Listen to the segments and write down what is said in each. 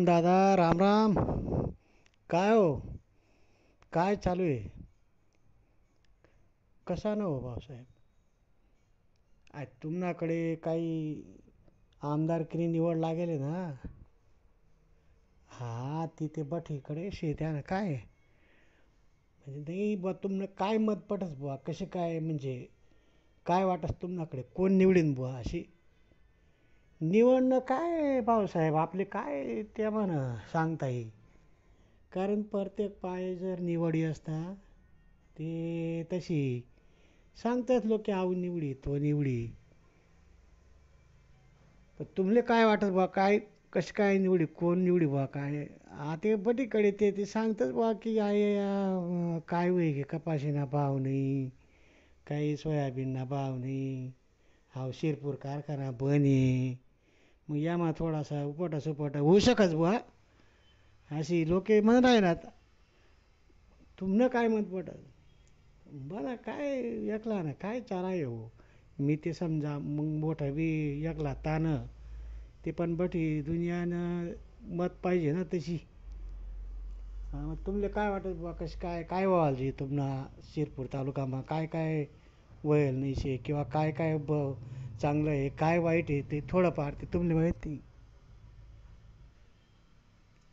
राम दादा, राम राम. काय हो? काय चालू आहे? कसा न हो भाऊसाहेब? तुमच्याकडे काही आमदारकीने निवड लागेल ना? हा, तिथे बठीकडे शेत आहे ना. काय म्हणजे नाही बा, तुमनं काय मत पडस बुवा, कसे काय म्हणजे काय वाटस तुमच्याकडे कोण निवडीन बुवा अशी निवडणं? काय भाऊसाहेब आपले काय ते म्हणा सांगता येईल. कारण प्रत्येक पाय जर निवडी असता ते तशी सांगतात लोक की आऊ निवडी तो निवडी. पण तुमले काय वाटत बा, काय कशी काय निवडी, कोण निवडी बा काय? ते बटीकडे ते सांगतात बा की आहे काय होई की कपाशीना भाव नाही, काही सोयाबीनना भाव नाही, हा शिरपूर कारखाना बंद आहे. मग यामा थोडासा उपटा सुपटा होऊ शकच बुवा अशी लोके म्हणत आहे ना. तुमनं काय मत पटत बरं? काय एकला ना काय चारा आहे हो. मी ते समजा मग मोठं बी एकला तानं ते पण बठी दुनियानं मत पाहिजे ना तशी. मग तुमले काय वाटत बुवा कशी काय काय व्हायला तुम्हाला शिरपूर तालुकामा काय काय वयल नाही शे किंवा काय काय चांगलं आहे काय वाईट आहे ते थोडंफार ते तुमले माहिती.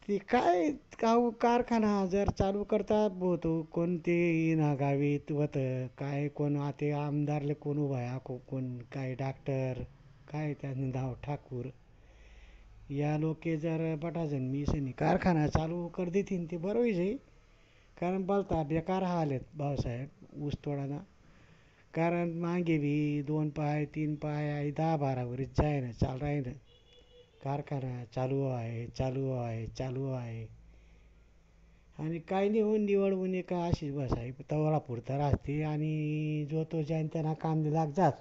ते काय कारखाना जर चालू करतात बोतो कोणते ना गावीत होतं काय कोण आता आमदारले कोण उभा आहे कोण काय डॉक्टर काय त्याने नाव ठाकूर या लोके जर बटाजन मी सनी कारखाना चालू कर देतीन ते बरोबर आहे. कारण बोलता बेकार आलेत भाऊसाहेब ऊस तोडाना. कारण मागे बी 2 पाय 3 पाय आहे 10-12 वर्ष जाय ना चाल राही ना. कारखाना चालू आहे चालू आहे चालू आहे आणि काही नाही होऊन निवड होणे का अशीच बस आहे तवरा पुरता असते आणि जो तो ज्यान त्यांना कांदे लागतात.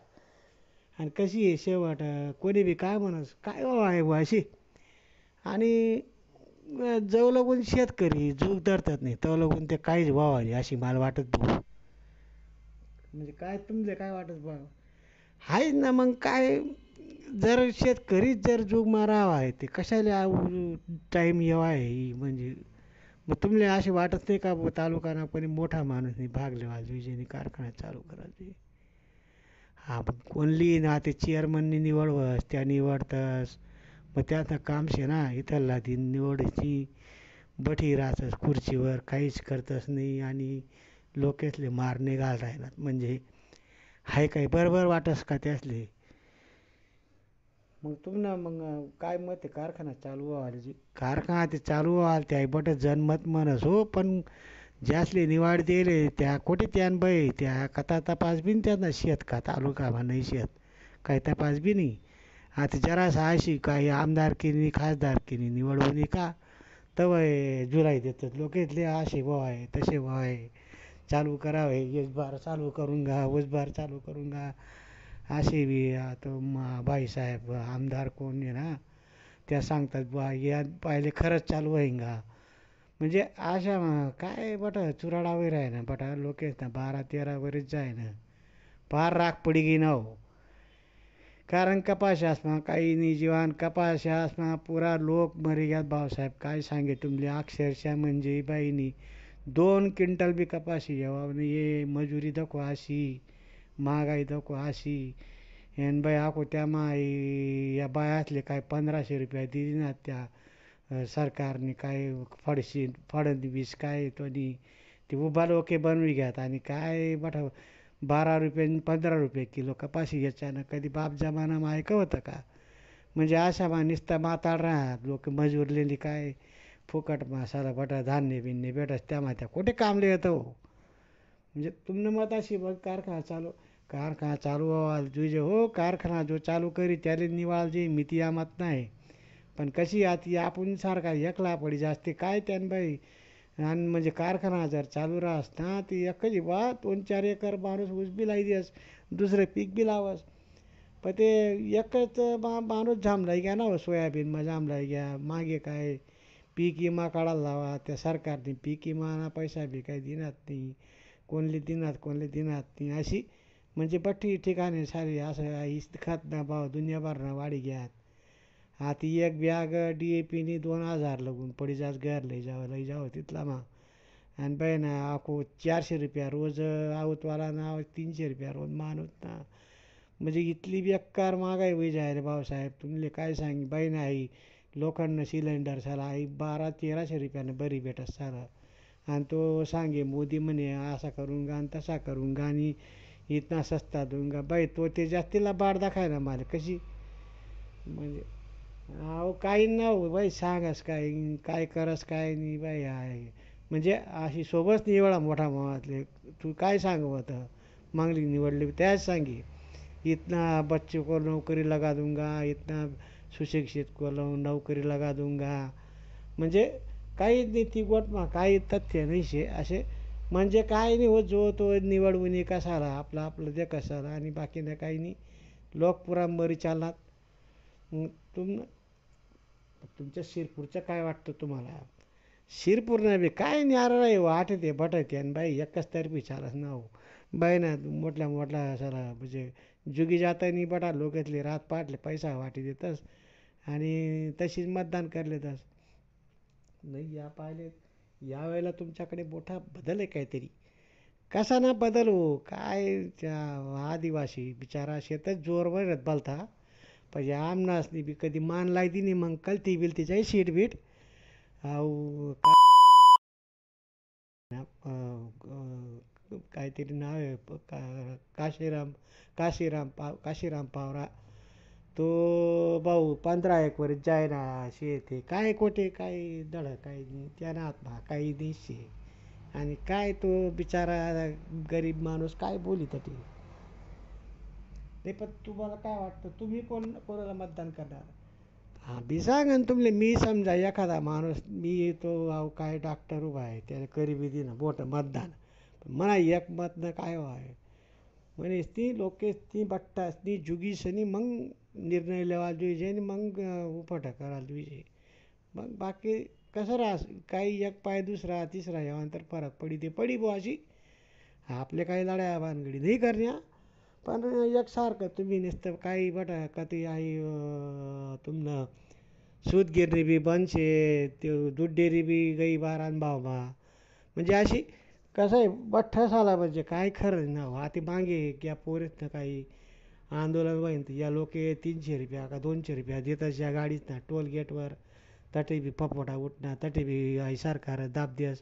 आणि कशी आहे शेवट कोणी बी काय म्हणस काय आहे बुवा अशी. आणि जव लागून शेतकरी जूक धरतात नाही तव लागून ते काहीच व्हावा अशी मला वाटत भाऊ. म्हणजे काय तुमचे काय वाटत बा आहेच ना मग काय. जर शेतकरीच जर जुग मारावा आहे ते कशाला टाईम येवा आहे म्हणजे. मग तुमले असे वाटत नाही का तालुकाना कोणी मोठा माणूस नाही भागले विजयनी कारखाना चालू करायचे. हा पण कोणली ना ते चेअरमननी निवडवस त्या निवडतस मग त्याचं काम शे ना इथला ती निवडायची बठी राहतस खुर्चीवर काहीच करतच नाही आणि लोकेसले मारणे घाल राहिलात म्हणजे हाय काय बरोबर वाटस का त्यासले. मग तुम्हाला मग काय मत आहे कारखाना चालू व्हायला कारखाना ते चालू व्हाल त्या बट जनमत म्हणस हो पण ज्यासले निवाड दिले त्या कुठे त्यान बाई त्या कथा तपास बी त्यांना शेत का तालुका नाही शेत काही तपास बी नाही. आता जरासा अशी काही आमदारकीनी खासदारकीनी निवड होणी का तवय जुलाई देतात लोक इथले असे भाव आहे तसे भाव आहे चालू करावे यश बार चालू करून गा वसबार चालू करून गा असे बी आता बाईसाहेब आमदार कोण आहे ना त्या सांगतात बा या पाहिले खरंच चालू आहे का. म्हणजे अशा काय बटा चुराडावर आहे ना बटा लोक ना 12-13 वर्ष जाय ना फार राग पडी गी ना हो. कारण कपाशासमा काही नाही जीवान कपाशासमा पुरा लोक मरी ग्यात भाऊसाहेब काय सांगे तुमले अक्षरशः म्हणजे बाईनी 2 क्विंटल बी कपाशी यावा ये मजुरी दाखवा अशी महागाई दाखवा अशी आणि बाई आको त्या या बायातले काय 1500 रुपये दिली त्या सरकारने काय फडणवीस काय तोनी ते उभा लोके बनवी घ्यात आणि काय बठा 12 रुपये 15 रुपये किलो कपाशी याच्यानं कधी बाप जमाना ऐकं होतं का. म्हणजे अशा नुसता माताड राहत लोक मजूरलेली काय फुकट मसाला बटा धान्य बिन्य भेटस त्या मात्या कुठे कामले येतं हो. म्हणजे तुमनं मत अशी बघ कारखाना चालू व्हाल तुझे हो कारखाना जो चालू करी त्याला निवाळ जे मी ती मत नाही. पण कशी आती आपण सारखा एकला पडी जास्ती काय त्यान बाई आणि म्हणजे कारखाना जर चालू राहस ना ती एकच बा 2-4 एकर माणूस ऊस बी लाई दिस दुसरे पीक बी लावस. पण ते एकच माणूस जांभलाई घ्या ना हो सोयाबीन जांभलाई घ्या मागे काय पीक विमा काढायला लावा त्या सरकारने पीक विमा पैसा बी काही देणार नाही कोणले देणार नाही अशी म्हणजे बठ्ठी ठिकाणी सारी असं खत ना भाव दुनियाभरना वाढी घ्यात ती एक बॅग DAP नी 2,000 लगून पडी जास घर लई जावं तिथला मा. आणि बाई ना आखो 400 रुपया रोज आवतवाला ना 300 रुपया रोज माणूस ना. म्हणजे इथली बेकार महागाई होई जाय रे भाऊसाहेब. तुमले काय सांगी बाई नाही. लोखंड सिलेंडर साला आई 1200-1300 रुपयानं बरी भेटत साला. आणि तो सांगे मोदी म्हणे असा करूंगा आणि तसा करूंगा आणि इतना सस्ता दूंगा. बाई तो ते जास्तीला बाड दाखायला मला कशी म्हणजे अहो काही ना हो बाई सांगस काय काय करस काय नाही बाई आहे. म्हणजे अशी सोबत निवडा मोठा मावातले तू काय सांगू आता मागली निवडली त्याच सांगे इतना बच्चों को नौकरी लगा दूंगा इतना सुशिक्षित को नौकरी लगा दूंगा. म्हणजे काही नीती गोटमा काही तथ्य नाही शे असे. म्हणजे काय नाही हो जो तो निवडवून कसाला आपलं आपलं ते कसाला आणि बाकी नाही काही नाही. लोक पुरांबरी चालणार. तुम तुमच्या शिरपूरचं काय वाटतं तुम्हाला? शिरपूर नाही बी काय न्यारा रे वाटते बटते आणि बाई एकच तर्फी चालत ना हो. बाई ना मोठल्या मोठल्या साला म्हणजे जुगी जाता नाही बटा लोकातले रात पाटले पैसा वाटी देतस आणि तशीच मतदान करले तस नाही. या पाहिले यावेळेला तुमच्याकडे मोठा बदल आहे काहीतरी. कसा ना बदल हो काय त्या आदिवासी बिचारा शेतच जोरवर बलता पण आमनास बी कधी मान लायती नाही. मग कलती बिलतीच्या सीट बीट अहो काहीतरी नाव आहे काशीराम पावरा. तो भाऊ 15 एक वर्ष जाय ना शे ते काय कोठे काय दड काही नाही त्यानं आत्मा काही नाही शे. आणि काय तो बिचारा गरीब माणूस काय बोली तरी ते. पण तुम्हाला काय वाटतं तुम्ही कोणाला मतदान करणार? हां बी सांगा ना तुमले मी समजा एखादा माणूस मी तो अहो काय डॉक्टर उभा आहे त्याला करी दे ना बोट मतदान म्हणा एक मतनं काय आहे म्हणे ती लोके ती बट्टा ती जुगीसनी मग निर्णय लेवा जुईजे आणि मग उपटा करायला जुईजे. मग बाकी कसं राहस काही एक पाय दुसरा तिसरा यावानंतर फरक पडी ते पडी बो अशी. आपले काही लढाया भानगडी नाही करण्या. पण एकसारखं तुम्ही नुसतं काही बटा का ते आई तुमनं सूतगिरणी बी बंद शे ते दूध डेअरी बी गई बारान भावमा. म्हणजे अशी कसं आहे बठ्ठा साला म्हणजे काय खरं ना आता मागे की पोरेत ना काही आंदोलन होईन तर या लोके 300 रुपया का 200 रुपया देतच या गाडीत ना टोल गेटवर तटे बी फपोटा उठणार तटे बी आई सरकार दाब देस.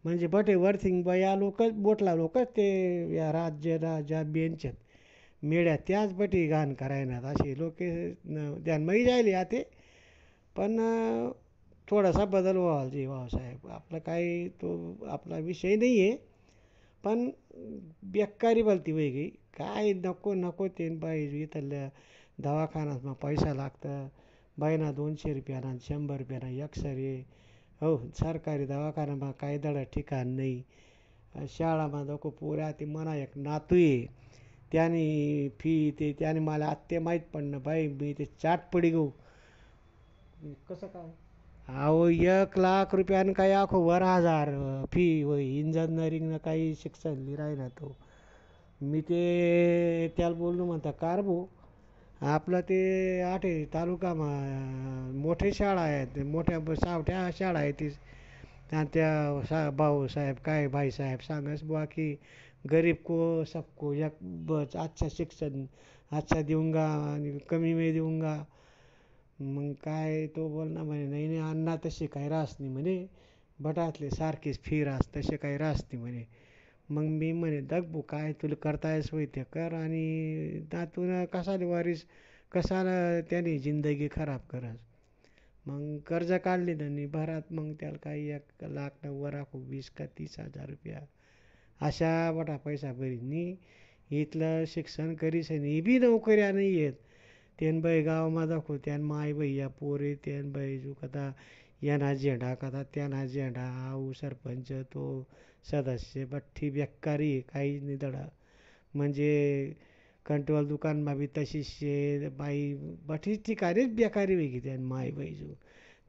म्हणजे बटे वर्थिंग बा या लोकच बोटला लोकच ते या राज्य बेंचत मेळ्या त्याच बटी घाण करायनात असे लोक ध्यानमही जायले आते. पण थोडासा बदल व्हावा जे भाऊसाहेब आपलं काही तो आपला विषय नाही आहे. पण बेकारी बोलती वेगळी काय नको नको ते बाई इथल्या दवाखान्यात मग पैसा लागतं. बाईना 200 रुपयाना 100 रुपयाना एक्सरे हो. सरकारी दवाखान्यामा काही दडा ठिकाण नाही. शाळामा नको पोऱ्या ते म्हणा एक नातू आहे त्याने फी ते त्याने मला आत्ते माहीत पडणं बाई मी ते चाट पडी गो कसं काय अहो 1 लाख रुपयानं काही आखो 1000 फी होय इंजिनिअरिंगनं काही शिक्षण राहिला तो. मी ते त्याला बोललो म्हणता कार भाऊ आपलं ते आठे तालुकामा मोठे शाळा आहेत मोठ्या सावठ्या शाळा आहे ती. आणि त्या भाऊसाहेब काय भाईसाहेब सांगस बुवा की गरीब को सबको एक बस अच्छा शिक्षण अच्छा देऊंगा आणि कमी में देऊंगा. मग काय तो बोलना म्हणे नाही नाही अण्णा तसे काही रास नाही म्हणे बटातले सारखीच फी रास तसे काही रास नाही म्हणे. मग मी म्हणे दगबू काय तुला करतायस होय ते कर आणि नातून कसाले वारीस कसाला त्याने जिंदगी खराब करस. मग कर्ज काढले त्यांनी भरात मग त्याला काही 1,90,000 राखू 20 का 30,000 रुपया अशा मोठा पैसा भरीनी इथलं शिक्षण करीस आणि बी नोकऱ्या नाही आहेत. त्यान बाई गावामा दाखव त्यान माय बाई या पोरे त्यान बाई जो कथा यांना झेंडा कथा त्यांना झेंडा आऊ सरपंच तो सदस्य बठ्ठी बेकारी काही नाही दडा. म्हणजे कंट्रोल दुकानमा बी तशीच शे बाई बठीच ठिकाणीच बेकारी वेगळी त्यान माय बाई जो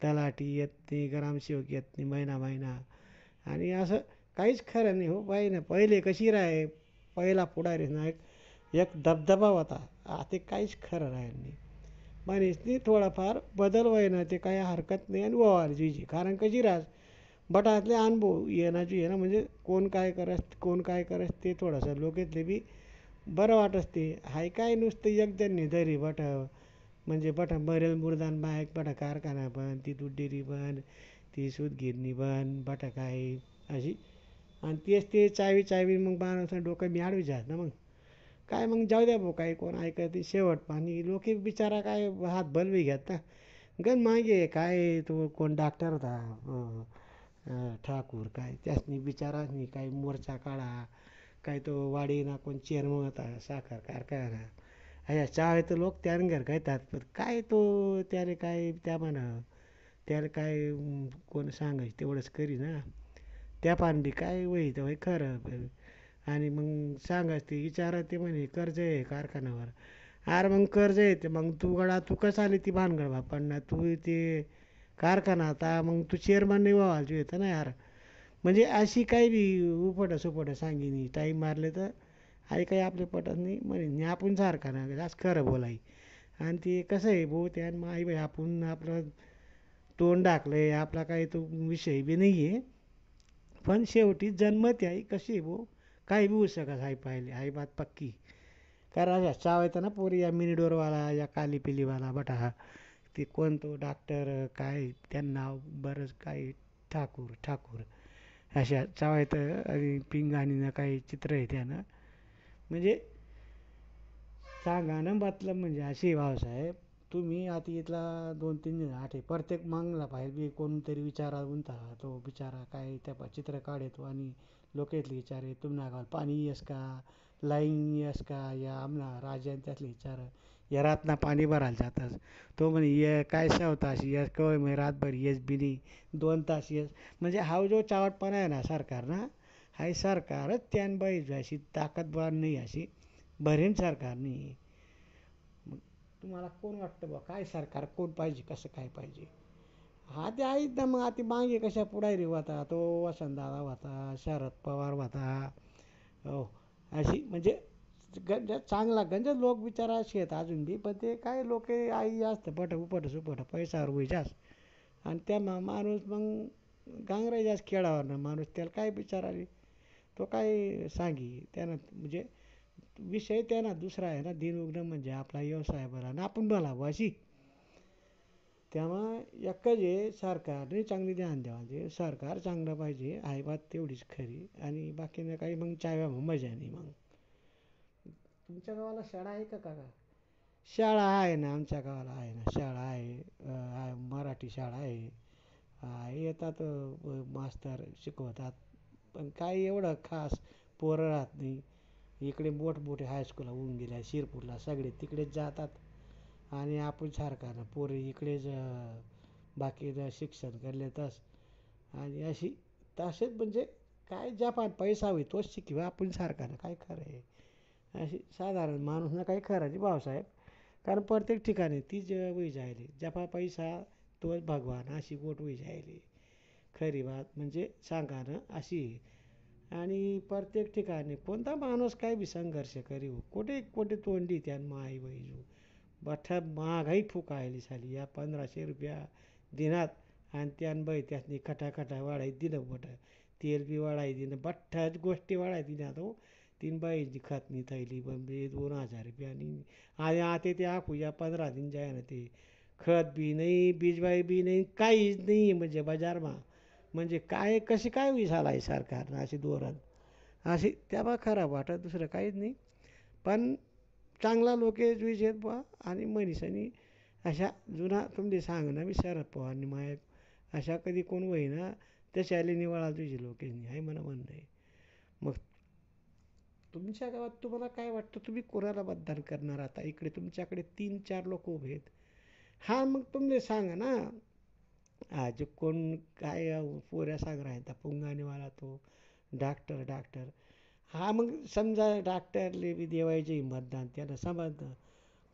तलाठी येत नाही ग्रामसेवक येत नाही महिना आणि असं काहीच खरं नाही हो. बाई ना पहिले कशी राहे पहिला पुढारी ना एक दबदबा होता आता काहीच खरं राहील नाही. माणूसनी थोडाफार बदल व्हायना ते काही हरकत नाही आणि व्हावायला जुईजे कारण कशी राहस बटातले अनुभव येण्याची आहे ना म्हणजे कोण काय करस ते थोडंसं लोकातले बी बरं वाटस ते हाय काय नुसतं एकजण धरी बट म्हणजे बटा मरेल मुरदान बायक बटा कारखाना बंद ती दूध डेअरी बंद ती सूतगिरणी बंद बटा काय अशी आणि तेच ते चावी चावी मग बारा डोकं मी आडवी ना मग काय मग जाऊ द्या भाऊ काही कोण ऐकत शेवट पाणी लोक बिचारा काय हात बलवी घेत ना गण मागे काय तो कोण डॉक्टर होता ठाकूर काय त्यासनी बिचारानी काही मोर्चा काढा काय तो वाडीना कोण चेअरमन होता साखर कारखाना अशा चाळे तर लोक त्याने घर घेतात पण काय तो त्याने काय त्या म्हणा त्याला काय कोण सांगायचं तेवढंच करी ना त्या पांडी काय वही तर वय खरं आणि मग सांगायचं ते विचारा ते म्हणे कर्ज आहे कारखान्यावर अरे मग कर्ज येते मग तू कसं आली ती भानगड बापांना तू ते कारखाना आता मग तू चेअरमन नाही व्हायला येतं ना यार म्हणजे अशी काही बी उपटं सुपटं सांगिनी टाईम मारले तर आई काही आपले पटत नाही म्हणे आपण सारखा ना जास्त खरं बोलाई आणि ते कसं आहे भाऊ त्या आई बाई आपण आपलं तोंड टाकलंय आपला काही तो विषय बी नाही आहे पण शेवटी जन्मत आहे कशी आहे भाऊ काही बी होऊ शकत आई पाहिली आई बात पक्की कारण अशा चावायचं ना पोरी या मिनीडोरवाला या काली पिलीवाला बटा हा ते कोणतो डॉक्टर काय त्यांना नाव बरंच काही ठाकूर ठाकूर अशा चावायचं आणि पिंगाणीनं काही चित्र आहे त्यानं म्हणजे सांगा ना मतलब म्हणजे अशी भावसाहेब तुम्ही आता इथला 2-3 आठे प्रत्येक मागला पाहिजे बी कोणतरी विचारा गुंता तो बिचारा काय त्या चित्र काढतो आणि लोकातले विचारे तुम्हाला गावाला पाणी येस का लाईन येस का या आमना राजा त्यातले विचार या रातना पाणी भरायला जातात तो म्हणे ये काय 6 तास येस कवय म्हणजे रातभर येस बी नाही 2 तास येस म्हणजे हा जो चावटपणा आहे ना सरकार ना हा सरकारच त्यान बाई अशी ताकदवार नाही अशी भरेन सरकार नाही मग तुम्हाला कोण वाटतं बा काय सरकार कोण पाहिजे कसं काय पाहिजे हा ते आहेत ना मग आता मागे कशा पुढारी होता तो वसंतदादा होता शरद पवार होता हो अशी म्हणजे चांगला गंज लोक विचार असे आहेत अजून बी पण ते काय लोक आई जास्त उपट सुपट पैशावर होई जास्त आणि त्या माणूस मग गांगराई जास्त खेळावर ना माणूस त्याला काय विचारावे तो काय सांगी त्यानं म्हणजे विषय त्यानं दुसरा आहे ना दिन उग्न म्हणजे आपला व्यवसाय बरा ना आपण बोलावं अशी त्यामुळं एकच आहे सरकारने चांगली ध्यान द्यावं म्हणजे सरकार चांगलं पाहिजे आहे बात तेवढीच खरी आणि बाकीनं काही मग चाव्या मजा नाही मग तुमच्या गावाला शाळा आहे का काका शाळा आहे ना आमच्या गावाला आहे ना शाळा आहे मराठी शाळा आहे येतात मास्तर शिकवतात पण काय एवढं खास पोरं राहत नाही इकडे मोठमोठे हायस्कूल होऊन गेल्या शिरपूरला सगळे तिकडेच जातात आणि आपण सारखा पोरं इकडेच बाकीचं शिक्षण करले तस आणि अशी तसेच म्हणजे काय ज्या पैसा होई तोच शिकवा आपण सारखा काय खरं आहे अशी साधारण माणूस ना काही खरं नाही भाऊसाहेब कारण प्रत्येक ठिकाणी तीच वही जायले जपा पैसा तोच भगवान अशी गोट वही जायली खरी बात म्हणजे सांगा ना अशी आणि प्रत्येक ठिकाणी कोणता माणूस काय बी संघर्ष करीव कुठे कुठे तोंडी त्यान माई वैजू बठ्ठा महागाई फुकायली झाली या 1500 रुपया दिनात आणि त्यान बाई त्यासनी खटाखटा वाढाय दिलं मोठं तेल बी वाढाय दिलं बठ्ठाच गोष्टी वाढाय दिल्या तो 3 बाईची खतनी थैली पण 2000 रुपया आणि आता ते आखू या 15 दिन जाय ना ते खत बी नाही बीजबाई बी नाही काहीच नाही म्हणजे बाजारमा म्हणजे काय कशी काय विसाला आहे सरकारनं अशी धोरण अशी त्या खराब वाटत दुसरं काहीच नाही पण चांगला लोकेश विषय बुवा आणि मनीषांनी अशा जुना तुमचे सांगणं मी शरद पवारनी माय अशा कधी कोण होईना तशाली निवाळा तुझी लोकेशनी आहे मला म्हणणं आहे मग तुमच्या गावात तुम्हाला काय वाटतं तुम्ही कोणाला मतदान करणार आता इकडे तुमच्याकडे 3-4 लोक उभे आहेत हा मग तुमले सांगा ना आज कोण काय पोऱ्या सांग राहता पुंगानेवाला तो डॉक्टर हा मग समजा डॉक्टरले बी देवायचे मतदान त्याला समजणं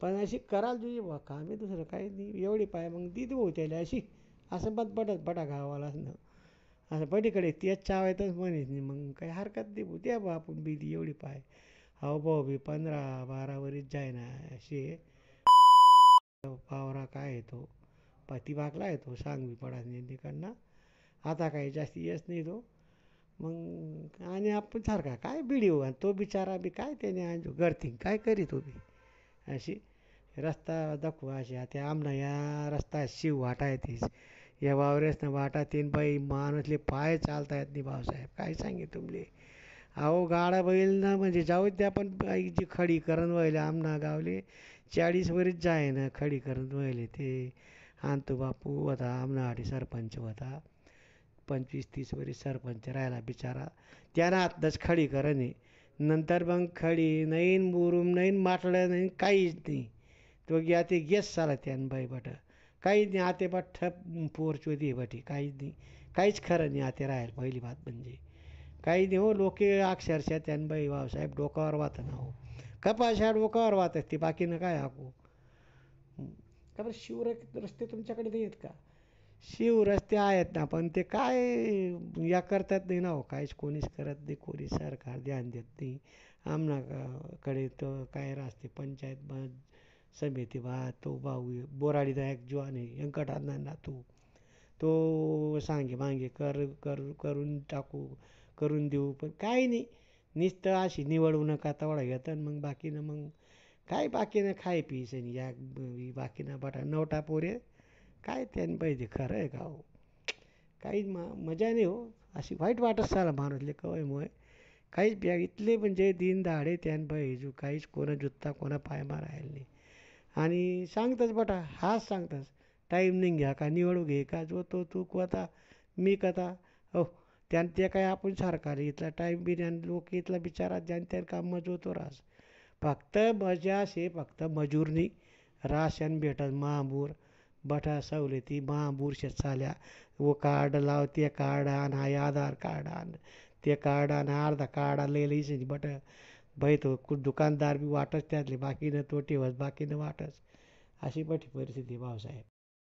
पण अशी कराल तुझी बा का मी दुसरं काही नाही एवढी पाय मग दी देऊ त्याला अशी असं मत बटा गावाला असणं असं पटीकडे तेच चावायतच म्हणेच नाही मग काही हरकत नाही द्या बा आपण बी दी एवढी पाय हो भाऊ बी 15-12 वरीच जाय ना अशी पावरा काय येतो पती भागला येतो सांगवी पडा निकडनं. आता काही जास्ती येस नाही तो. मग आणि आपण सारखा काय बिडीओ आणि तो बिचारा बी काय त्याने आणतो गर्थिंग काय करीत उभी अशी रस्ता दाखवा अशी आता आमना या रस्ता शिव वाटा येतेस या वावरेसनं वाटा तीन बाई माणूसले पाय चालता येत नाही भाऊसाहेब काय सांगे तुमले. अहो गाडा बैल ना म्हणजे जाऊ द्या पण जी खडीकरण व्हायला आमना गावले 40 वरीच जाय ना खडीकरण व्हायले ते आणतो बापू होता आमनावाडी सरपंच होता 25-30 वर्ष सरपंच राहिला बिचारा त्यानं आत्ताच खडीकरण आहे. नंतर मग खडी नाही मुरुम नाही माटलं नाही काहीच नाही. तो घ्या ते गेस साला त्यानं बाई बट काहीच नाही आते बट ठप पोरच होती बटी काहीच नाही काहीच खरं नाही आते राहायला पहिली बात म्हणजे काही नाही हो लोके अक्षरशः त्यानं बाई भाऊसाहेब डोकावर वाहतं ना हो कपाशा डोकावर वाहत असते बाकीनं काय हाकू. का बरं शिवर रस्ते तुमच्याकडे नाही आहेत का. शिव रस्ते आहेत ना पण ते काय या करतात नाही ना हो काहीच कोणीच करत नाही कोणी सरकार ध्यान देत नाही. आमनाकडे तर काय राहते पंचायत समिती बा तो भाऊ बोराडी नायक जवान आहे व्यंकटांना नातू तो सांगे मागे करून टाकू करून देऊ पण काही नाही नुसतं अशी निवडून नका तेवढा घेतं मग बाकीनं मग काय बाकीनं खाय पियचं नाही या बाकीनं बटा नवटा पोरे काय त्यानं पाहिजे खरं आहे का हो. काहीच मजा नाही हो अशी वाईट वाटत चाला माणूसले कवयमुळे काहीच इथले म्हणजे दिन दाडे त्यानं पाहिजे काहीच कोणा जुत्ता कोणा पाय मारायला नाही. आणि सांगतच बटा हाच सांगतास टाईम नाही घ्या का निवडू घे का जो तो तू कथा मी कथा हो त्यानं ते काय आपण सरकारी इथला टाईम बी आणि लोक इथला बिचारा ज्यानं त्यानं काम मजवतो रास फक्त मजा से फक्त मजूरनी राशन भेटत महाबूर बटा सवलती महाबूरशे चाल्या वो कार्ड लाव ते कार्ड आण हा आधार कार्ड आण ते कार्ड आण अर्धा कार्ड लिहिली बट बाई तो दुकानदार बी वाटच त्यातले बाकीनं तो ठेवस बाकीनं वाटच अशी बठी परिस्थिती भाऊसाहेब.